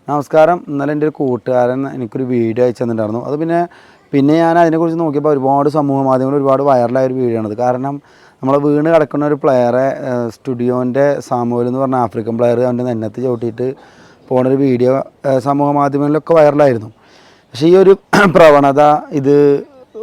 നമസ്കാരം. ഇന്നലെ എൻ്റെ ഒരു കൂട്ടുകാരൻ എനിക്കൊരു വീഡിയോ അയച്ചു തന്നിട്ടുണ്ടായിരുന്നു. അത് പിന്നെ ഞാൻ അതിനെക്കുറിച്ച് നോക്കിയപ്പോൾ ഒരുപാട് സമൂഹ മാധ്യമങ്ങളിൽ ഒരുപാട് വൈറലായ ഒരു വീഡിയോ ആണത്. കാരണം നമ്മളെ വീണ് കിടക്കുന്ന ഒരു പ്ലെയറെ സ്റ്റുഡിയോൻ്റെ സാമുവൽ എന്ന് പറഞ്ഞ ആഫ്രിക്കൻ പ്ലെയർ അവൻ്റെ നെന്നത്ത് ചവിട്ടിയിട്ട് പോകുന്നൊരു വീഡിയോ സമൂഹ മാധ്യമങ്ങളിലൊക്കെ വൈറലായിരുന്നു. പക്ഷേ ഈ ഒരു പ്രവണത ഇത്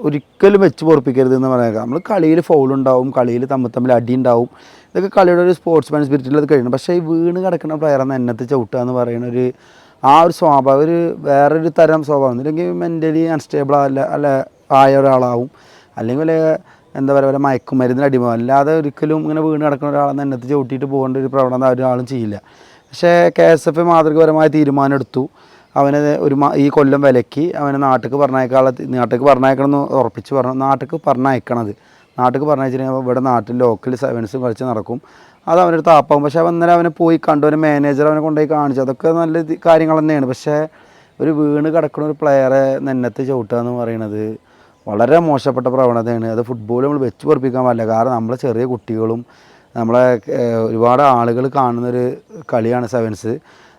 ഒരിക്കലും വെച്ച് പൊറപ്പിക്കരുത് എന്ന് പറയാം. നമ്മൾ കളിയിൽ ഫൗളുണ്ടാവും, കളിയിൽ തമ്മിൽ അടി ഉണ്ടാവും, ഇതൊക്കെ കളിയുടെ ഒരു സ്പോർട്സ്മാൻ സ്പിരിറ്റിൽ അത് കഴിയണം. പക്ഷേ ഈ വീണ് കിടക്കുന്ന പ്ലെയറെ നെന്നത്ത് ചവിട്ടുക എന്ന് പറയുന്ന ആ ഒരു സ്വഭാവം വേറൊരു തരം സ്വഭാവം. ഇല്ലെങ്കിൽ മെൻ്റലി അൺസ്റ്റേബിൾ അല്ല ആയ ഒരാളാവും, അല്ലെങ്കിൽ എന്താ പറയുക, വല്ല മയക്കുമരുന്നിന് അടിമ. അല്ലാതെ ഒരിക്കലും ഇങ്ങനെ വീണ് കിടക്കുന്ന ഒരാളെ നെന്നത്ത് ചവിട്ടിയിട്ട് പോകേണ്ട ഒരു പ്രവണത ഒരാളും ചെയ്യില്ല. പക്ഷേ KSF മാതൃകപരമായ തീരുമാനം എടുത്തു. അവനെ ഈ കൊല്ലം വിലക്കി അവനെ നാട്ടിലേക്ക് പറഞ്ഞയക്കണം എന്ന് ഉറപ്പിച്ച് പറഞ്ഞു. നാട്ടിലേക്ക് പറഞ്ഞയച്ചിട്ടുണ്ടെങ്കിൽ ഇവിടെ നാട്ടിൽ ലോക്കൽ സെവൻസും കളിച്ച് നടക്കും. അത് അവനൊരു താപ്പാവും. പക്ഷേ അവനെ പോയി കണ്ടു, ഒരു മാനേജർ അവനെ കൊണ്ടുപോയി കാണിച്ചു. അതൊക്കെ നല്ല കാര്യങ്ങൾ തന്നെയാണ്. പക്ഷേ ഒരു വീണ് കിടക്കുന്ന ഒരു പ്ലെയറെ നെന്നത്ത് ചവിട്ടുക എന്ന് പറയുന്നത് വളരെ മോശപ്പെട്ട പ്രവണതയാണ്. അത് ഫുട്ബോൾ നമ്മൾ വെച്ച് പൊറപ്പിക്കാൻ പാടില്ല. കാരണം നമ്മളെ ചെറിയ കുട്ടികളും ഒരുപാട് ആളുകൾ കാണുന്നൊരു കളിയാണ് സെവൻസ്.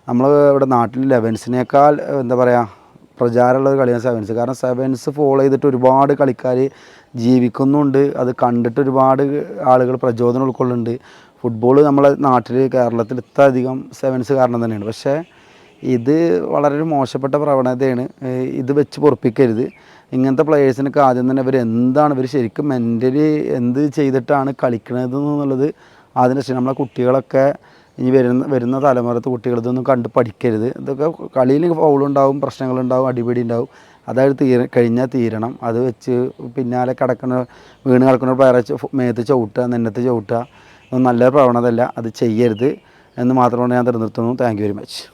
നമ്മൾ ഇവിടെ നാട്ടിൽ ലെവൻസിനേക്കാൾ എന്താ പറയുക പ്രചാരമുള്ളൊരു കളിയാണ് സെവൻസ്. കാരണം സെവൻസ് ഫോളോ ചെയ്തിട്ട് ഒരുപാട് കളിക്കാർ ജീവിക്കുന്നുണ്ട്. അത് കണ്ടിട്ട് ഒരുപാട് ആളുകൾ പ്രചോദനം ഉൾക്കൊള്ളുന്നുണ്ട്. ഫുട്ബോൾ നമ്മളെ നാട്ടിൽ കേരളത്തിൽ ഇത്രയധികം സെവൻസ് കാരണം തന്നെയാണ്. പക്ഷേ ഇത് വളരെ ഒരു മോശപ്പെട്ട പ്രവണതയാണ്. ഇത് വെച്ച് പൊറപ്പിക്കരുത്. ഇങ്ങനത്തെ പ്ലെയേഴ്സിനൊക്കെ ആദ്യം തന്നെ ഇവർ ശരിക്കും മെൻ്റലി എന്ത് ചെയ്തിട്ടാണ് കളിക്കുന്നത് എന്നുള്ളത് ആദ്യം നമ്മളെ കുട്ടികളൊക്കെ ഇനി വരുന്ന തലമുറത്തെ കുട്ടികൾ ഇതൊന്നും കണ്ട് പഠിക്കരുത്. ഇതൊക്കെ കളിയിൽ ഫൗളുണ്ടാവും, പ്രശ്നങ്ങളുണ്ടാവും, അടിപിടി ഉണ്ടാവും. അതായത് കഴിഞ്ഞാൽ തീരണം. അത് വെച്ച് പിന്നാലെ വീണ് കിടക്കുന്ന പ്ലെയറെ മേത്ത് ചവിട്ടുക, നെന്നത്ത് ചവിട്ടുക ഒന്നും നല്ലൊരു പ്രവണതയല്ല. അത് ചെയ്യരുത് എന്ന് മാത്രമാണ് ഞാൻ നിർത്തുന്നു. Thank you very much.